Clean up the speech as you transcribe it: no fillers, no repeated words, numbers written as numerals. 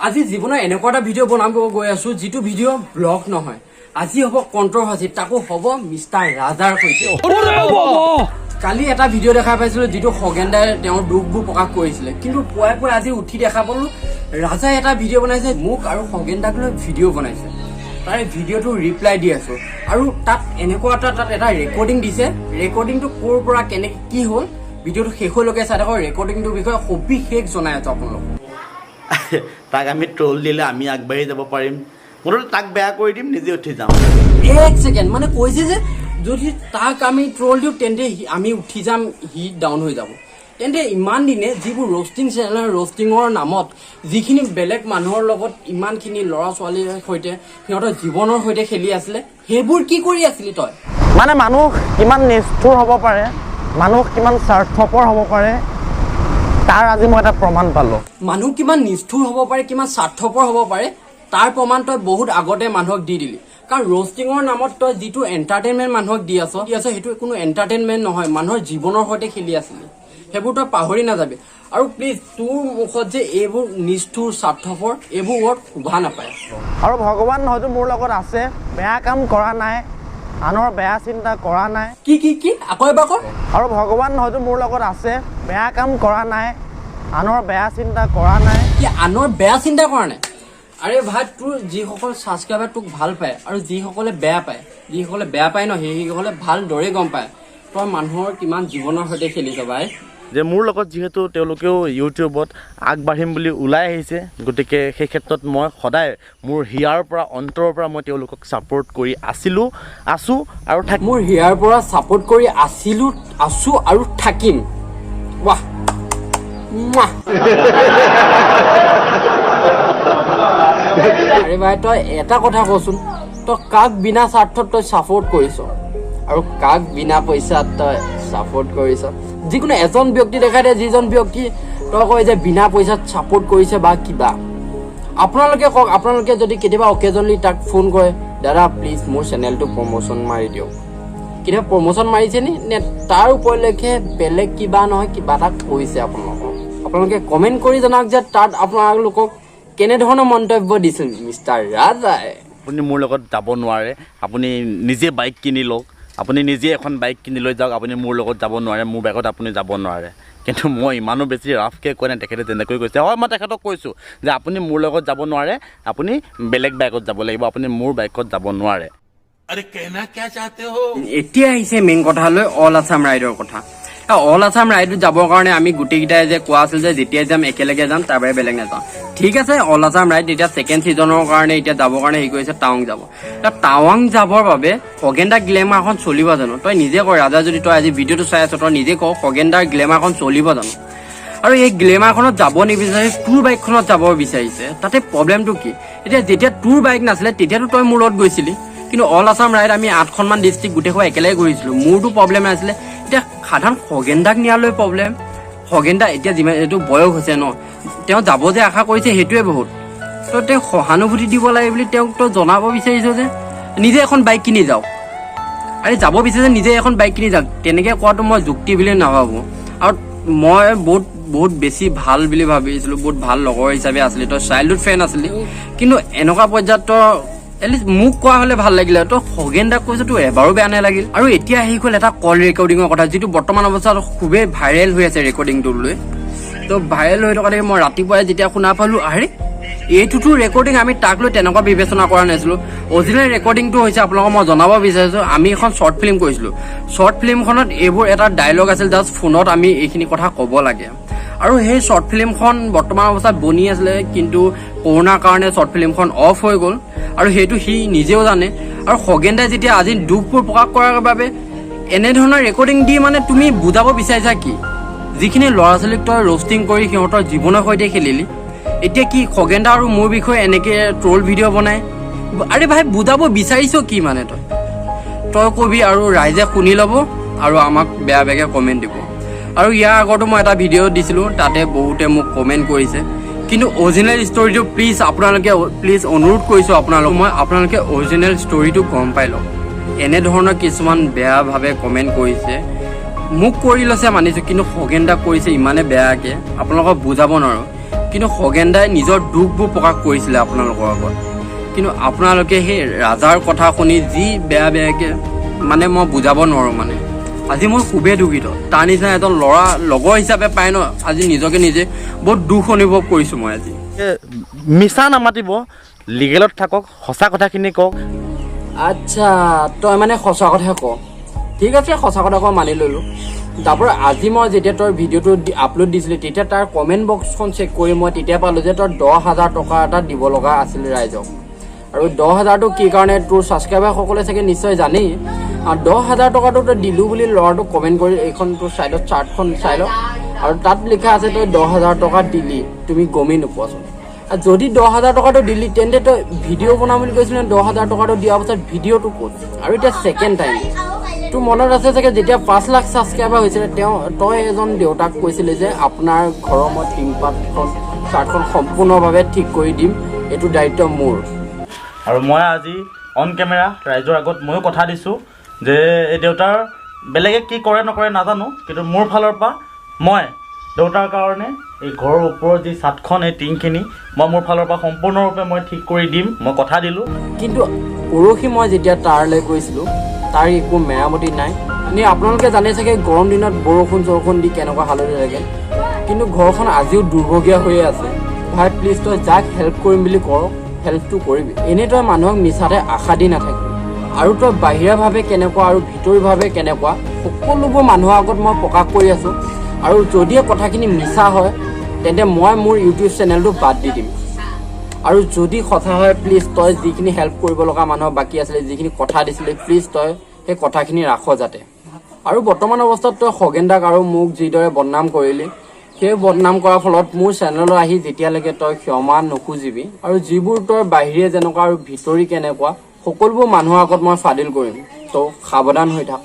আজি জীৱনৰ এনেকুৱা এটা ভিডিঅ' বনাব গৈ আছো যিটো ভিডিঅ' ব্লগ নহয়। আজি হ'ব কণ্ট্ৰভাৰ্চি, তাকো হ'ব মিষ্টাৰ ৰাজাৰ সৈতে। কালি এটা ভিডিঅ' দেখা পাইছিলো যিটো খগেনদাই তেওঁৰ দুখবোৰ প্ৰকাশ কৰিছিলে, কিন্তু পুৱাই পুৱাই আজি উঠি দেখা পালো ৰাজাই এটা ভিডিঅ' বনাইছে, মোক আৰু খগেনদাক লৈ ভিডিঅ' বনাইছে। তাৰে ভিডিঅ'টো ৰিপ্লাই দি আছো আৰু তাত এনেকুৱা এটা ৰেকৰ্ডিং দিছে। ৰেকৰ্ডিংটো ক'ৰ পৰা কেনেকে কি হ'ল ভিডিঅ'টো শেষলৈকে চাই থাকক। ৰেকৰ্ডিংটোৰ বিষয়ে সবিশেষ জনাই আছো আপোনালোকক। তাক আমি ট্ৰল দিলে আমি আগবাঢ়ি যাব পাৰিম, মুঠতে তাক বেয়া কৰি দিম, নিজে উঠি যাম। এক ছেকেণ্ড, মানে কৈছে যে যদি তাক আমি ট্ৰল দিওঁ তেন্তে আমি উঠি যাম, সি ডাউন হৈ যাব। তেন্তে ইমান দিনে যিবোৰ ৰ'ষ্টিং চেনেল, ৰ'ষ্টিঙৰ নামত যিখিনি বেলেগ মানুহৰ লগত ইমানখিনি ল'ৰা ছোৱালীৰ সৈতে সিহঁতৰ জীৱনৰ সৈতে খেলি আছিলে, সেইবোৰ কি কৰি আছিলি তই? মানে মানুহ কিমান নিষ্ঠুৰ হ'ব পাৰে, মানুহ কিমান স্বাৰ্থপৰ হ'ব পাৰে, তাৰ আজি মই এটা প্ৰমাণ পালো। মানুহ কিমান নিষ্ঠুৰ হ'ব পাৰে, কিমান স্বাৰ্থপৰ হ'ব পাৰে, তাৰ প্ৰমাণ তই বহুত আগতে মানুহক দি দিলি। কাৰণ ৰ'ষ্টিঙৰ নামত তই যিটো এণ্টাৰটেইনমেণ্ট মানুহক দি আছ সেইটো কোনো এণ্টাৰটেইনমেণ্ট নহয়, মানুহৰ জীৱনৰ সৈতে খেলি আছিলি। সেইবোৰ তই পাহৰি নাযাবি। আৰু প্লিজ তোৰ মুখত যে এইবোৰ নিষ্ঠুৰ স্বাৰ্থপৰ এইবোৰ ৱৰ্ড শোভা নাপায়। আৰু ভগৱান হয়তো মোৰ লগত আছে, বেয়া কাম কৰা নাই, আনৰ বেয়া চিন্তা কৰা নাই। কি আকৌ এবাৰ কৰ। আৰু ভগৱান হয়তো মোৰ লগত আছে, বেয়া কাম কৰা নাই, আনৰ বেয়া চিন্তা কৰা নাই। কি আনৰ বেয়া চিন্তা কৰা নাই? আৰে ভাই, তোৰ যিসকল ছাবস্ক্ৰাইবাৰ তোক ভাল পায় আৰু যিসকলে বেয়া পায় ন, সেইসকলে ভালদৰে গম পায় তই মানুহৰ কিমান জীৱনৰ সৈতে খেলিছ ভাই। যে মোৰ লগত যিহেতু তেওঁলোকেও ইউটিউবত আগবাঢ়িম বুলি ওলাই আহিছে, গতিকে সেই ক্ষেত্ৰত মই সদায় মোৰ হিয়াৰ পৰা অন্তৰৰ পৰা মই তেওঁলোকক ছাপোৰ্ট কৰি আছোঁ আৰু মোৰ হিয়াৰ পৰা ছাপোৰ্ট কৰি আছো আৰু থাকিম। ৱাহ আৰে ভাই, তই এটা কথা কচোন, তই কাক বিনা স্বাৰ্থত তই ছাপোৰ্ট কৰিছ আৰু কাক বিনা পইচাত তই ছাপোৰ্ট কৰিছ? যিকোনো এজন ব্যক্তি দেখাই দে, যিজন ব্যক্তি তই কয় যে বিনা পইচাত ছাপোৰ্ট কৰিছে বা কিবা। আপোনালোকে কওক, আপোনালোকে যদি কেতিয়াবা অকেজনলি তাক ফোন কৰে, দাদা প্লিজ মোৰ চেনেলটো প্ৰমোশ্যন মাৰি দিয়ক, কেতিয়াবা প্ৰমোশ্যন মাৰিছে নে তাৰ উপলক্ষে বেলেগ কিবা নহয় কিবা এটা কৈছে আপোনালোকক? আপোনালোকে কমেণ্ট কৰি জনাওক যে তাত আপোনালোকক কেনেধৰণৰ মন্তব্য দিছিল মিষ্টাৰ ৰাজাই। আপুনি মোৰ লগত যাব নোৱাৰে, আপুনি নিজে বাইক কিনি লওক, আপুনি নিজে এখন বাইক কিনি লৈ যাওক, আপুনি মোৰ লগত যাব নোৱাৰে, মোৰ বাইকত আপুনি যাব নোৱাৰে। কিন্তু মই ইমানো বেছি ৰাফকৈ কোৱা নাই, তেখেতে যেনেকৈ কৈছে হয় মই তেখেতক কৈছোঁ যে আপুনি মোৰ লগত যাব নোৱাৰে, আপুনি বেলেগ বাইকত যাব লাগিব, আপুনি মোৰ বাইকত যাব নোৱাৰে। এতিয়া আহিছে মেইন কথালৈ, অল আছাম ৰাইডৰ কথা। অল আছাম ৰাইডত যাবৰ কাৰণে আমি গোটেইকেইটাই যে কোৱা আছিল যে যেতিয়াই যাম একেলগে যাম, তাৰ বাহিৰে বেলেগ নাযাওঁ। ঠিক আছে, অল আছাম ৰাইড এতিয়া ছেকেণ্ড ছিজনৰ কাৰণে এতিয়া যাবৰ কাৰণে হেৰি কৰিছে, টাৱাং যাব। টাৱাং যাবৰ বাবে খগেনদাৰ গ্লেমাৰখন চলিব জানো? তই নিজে ক ৰাজা, যদি তই আজি ভিডিঅ'টো চাই আছ তই নিজে ক, খগেনদাৰ গ্লেমাৰখন চলিব জানো? আৰু এই গ্লেমাৰখনত যাব নিবিচাৰি তোৰ বাইকখনত যাব বিচাৰিছে, তাতে প্ৰব্লেমটো কি? এতিয়া যেতিয়া তোৰ বাইক নাছিলে তেতিয়াতো তই মোৰ লগত গৈছিলি, কিন্তু অল আছাম ৰাইড আমি 8খনমান ডিষ্ট্ৰিক্ট গোটেইখন একেলগে ঘূৰিছিলো, মোৰতো প্ৰব্লেম নাছিলে। এতিয়া সাধাৰণ খগেনদাক নিয়ালৈ প্ৰব্লেম। খগেনদা এতিয়া যিমান এইটো বয়স হৈছে ন, তেওঁ যাব যে আশা কৰিছে সেইটোৱে বহুত। তই তেওঁক সহানুভূতি দিব লাগে বুলি তেওঁক তই জনাব বিচাৰিছ যে নিজে এখন বাইক কিনি যাওক। আৰে যাব বিচাৰিছে নিজে এখন বাইক কিনি যাওক, তেনেকৈ কোৱাটো মই যুক্তি বুলি নাভাবোঁ। আৰু মই বহুত বেছি ভাল বুলি ভাবিছিলোঁ, বহুত ভাল লগৰ হিচাপে আছিলি, তই চাইল্ডহুড ফ্ৰেণ্ড আছিলি, কিন্তু এনেকুৱা পৰ্যায়ত তই এটলিষ্ট মোক কোৱা হ'লে ভাল লাগিলে। তই খগেনদাক কৈছ, তোৰ এবাৰো বেয়া নালাগিল। আৰু এতিয়া আহি গ'ল এটা কল ৰেকৰ্ডিঙৰ কথা, যিটো বৰ্তমান অৱস্থাত খুবেই ভাইৰেল হৈ আছে ৰেকৰ্ডিংটো লৈ। তো ভাইৰেল হৈ থকা দেখি মই ৰাতিপুৱাই যেতিয়া শুনা পালোঁ, আৰে এইটোতো ৰেকৰ্ডিং, আমি তাক লৈ তেনেকুৱা বিবেচনা কৰা নাছিলোঁ। অৰিজিনেল ৰেকৰ্ডিংটো হৈছে আপোনালোকক মই জনাব বিচাৰিছোঁ, আমি এখন শ্বৰ্ট ফিল্ম কৰিছিলোঁ। শ্বৰ্ট ফিল্মখনত এইবোৰ এটা ডায়লগ আছিল, জাষ্ট ফোনত আমি এইখিনি কথা ক'ব লাগে। আৰু সেই শ্বৰ্ট ফিল্মখন বৰ্তমান অৱস্থাত বনি আছিলে, কিন্তু কৰোণাৰ কাৰণে শ্বৰ্ট ফিল্মখন অফ হৈ গ'ল, আৰু সেইটো সি নিজেও জানে। আৰু খগেনদাই যেতিয়া আজি দুখবোৰ প্ৰকাশ কৰাৰ বাবে এনেধৰণৰ ৰেকৰ্ডিং দি মানে তুমি বুজাব বিচাৰিছা কি? যিখিনি ল'ৰা ছোৱালীক তই ৰ'ষ্টিং কৰি সিহঁতৰ জীৱনৰ সৈতে খেলিলি, এতিয়া কি খগেনদা আৰু মোৰ বিষয়ে এনেকৈ ট্ৰল ভিডিঅ' বনাই? আৰে ভাই, বুজাব বিচাৰিছ কি মানে? তই কবি আৰু ৰাইজে শুনি ল'ব আৰু আমাক বেয়া বেয়াকৈ কমেণ্ট দিব। আৰু ইয়াৰ আগতো মই এটা ভিডিঅ' দিছিলোঁ, তাতে বহুতে মোক কমেণ্ট কৰিছে, কিন্তু অৰিজিনেল ষ্টৰিটো প্লিজ অনুৰোধ কৰিছোঁ আপোনালোকে অৰিজিনেল ষ্টৰিটো গম পাই লওক। এনেধৰণৰ কিছুমান বেয়াভাৱে কমেণ্ট কৰিছে, মোক কৰি লৈছে মানিছোঁ, কিন্তু খগেনদাক কৰিছে ইমানে বেয়াকৈ আপোনালোকক বুজাব নোৱাৰোঁ। কিন্তু খগেন দাই নিজৰ দুখবোৰ প্ৰকাশ কৰিছিলে আপোনালোকৰ আগত। কিন্তু আপোনালোকে সেই ৰাজাৰ কথা শুনি যি বেয়া বেয়াকৈ মানে মই বুজাব নোৱাৰোঁ মানে। আজি মই খুবেই দুখিত। তাৰ নিচিনা এজন ল'ৰা লগৰ হিচাপে পাই ন, আজি নিজকে নিজে বহুত দুখ অনুভৱ কৰিছোঁ মই আজি। মিছা নামাতিব, লিগেলত থাকক, সঁচা কথাখিনি কওক। আচ্ছা, তই মানে সঁচা কথা ক। ঠিক আছে, সঁচা কথা ক, মানি ল'লোঁ। তাৰপৰা আজি মই যেতিয়া তই ভিডিঅ'টো আপলোড দিছিলি তেতিয়া তাৰ কমেণ্ট বক্সখন চেক কৰি মই তেতিয়া পালোঁ যে তই 10,000 টকা এটা দিব লগা আছিল ৰাইজক। আৰু 10,000টো কি কাৰণে তোৰ ছাবস্ক্ৰাইবাৰসকলে চাগে নিশ্চয় জানেই। 10,000 টকাটো তই দিলোঁ বুলি ল'ৰাটোক কমেণ্ট কৰি এইখন তোৰ ছাইডত চাৰ্টখন চাই ল, আৰু তাত লিখা আছে তই 10,000 টকা দিলি, তুমি গমেই নোপোৱাচোন। যদি 10,000 টকাটো দিলি তেন্তে তই ভিডিঅ' বনাম বুলি কৈছিলি, 10,000 টকাটো দিয়াৰ পাছত ভিডিঅ'টো ক'ত? আৰু এতিয়া ছেকেণ্ড টাইম তোৰ মনত আছে চাগে যেতিয়া 5 লাখ ছাবস্ক্ৰাইবাৰ হৈছিলে তই এজন দেউতাক কৈছিলি যে আপোনাৰ ঘৰৰ মই টিংপাতখন চাৰ্টখন সম্পূৰ্ণভাৱে ঠিক কৰি দিম, এইটো দায়িত্ব মোৰ। আৰু মই আজি অন কেমেৰা ৰাইজৰ আগত ময়ো কথা দিছোঁ যে এই দেউতাৰ বেলেগে কি কৰে নকৰে নাজানো, কিন্তু মোৰ ফালৰ পৰা মই দেউতাৰ কাৰণে এই ঘৰৰ ওপৰৰ যি চাটখন, এই টিংখিনি মই মোৰ ফালৰ পৰা সম্পূৰ্ণৰূপে মই ঠিক কৰি দিম, মই কথা দিলোঁ। কিন্তু পৰহি মই যেতিয়া তাৰলৈ গৈছিলোঁ তাৰ একো মেৰামতি নাই। এনেই আপোনালোকে জানে চাগে গৰম দিনত বৰষুণ দি কেনেকুৱা হালধি লাগে, কিন্তু ঘৰখন আজিও দুৰ্ভগীয়া হৈয়ে আছে। ভাই প্লিজ তই যাক হেল্প কৰিম বুলি কৰ, হেল্পটো কৰিবি। এনেই তই মানুহক মিছাতে আশা দি নাথাকিবি। আৰু তই বাহিৰাভাৱে কেনেকুৱা আৰু ভিতৰিভাৱে কেনেকুৱা সকলোবোৰ মানুহৰ আগত মই প্ৰকাশ কৰি আছোঁ। আৰু যদিহে কথাখিনি মিছা হয় তেন্তে মই মোৰ ইউটিউব চেনেলটো বাদ দি দিম। আৰু যদি সঁচা হয় প্লিজ তই যিখিনি হেল্প কৰিব লগা মানুহৰ বাকী আছিলে, যিখিনি কথা দিছিলি, প্লিজ তই সেই কথাখিনি ৰাখ যাতে। আৰু বৰ্তমান অৱস্থাত তই খগেন দাক আৰু মোক যিদৰে বদনাম কৰিলি, সেই বদনাম কৰাৰ ফলত মোৰ চেনেললৈ আহি যেতিয়ালৈকে তই ক্ষমা নুখুজিবি আৰু যিবোৰ তই বাহিৰে যেনেকুৱা আৰু ভিতৰি কেনেকুৱা সকলোবোৰ মানুহৰ আগত মই ফাদিল কৰিম, ত' সাৱধান হৈ থাক।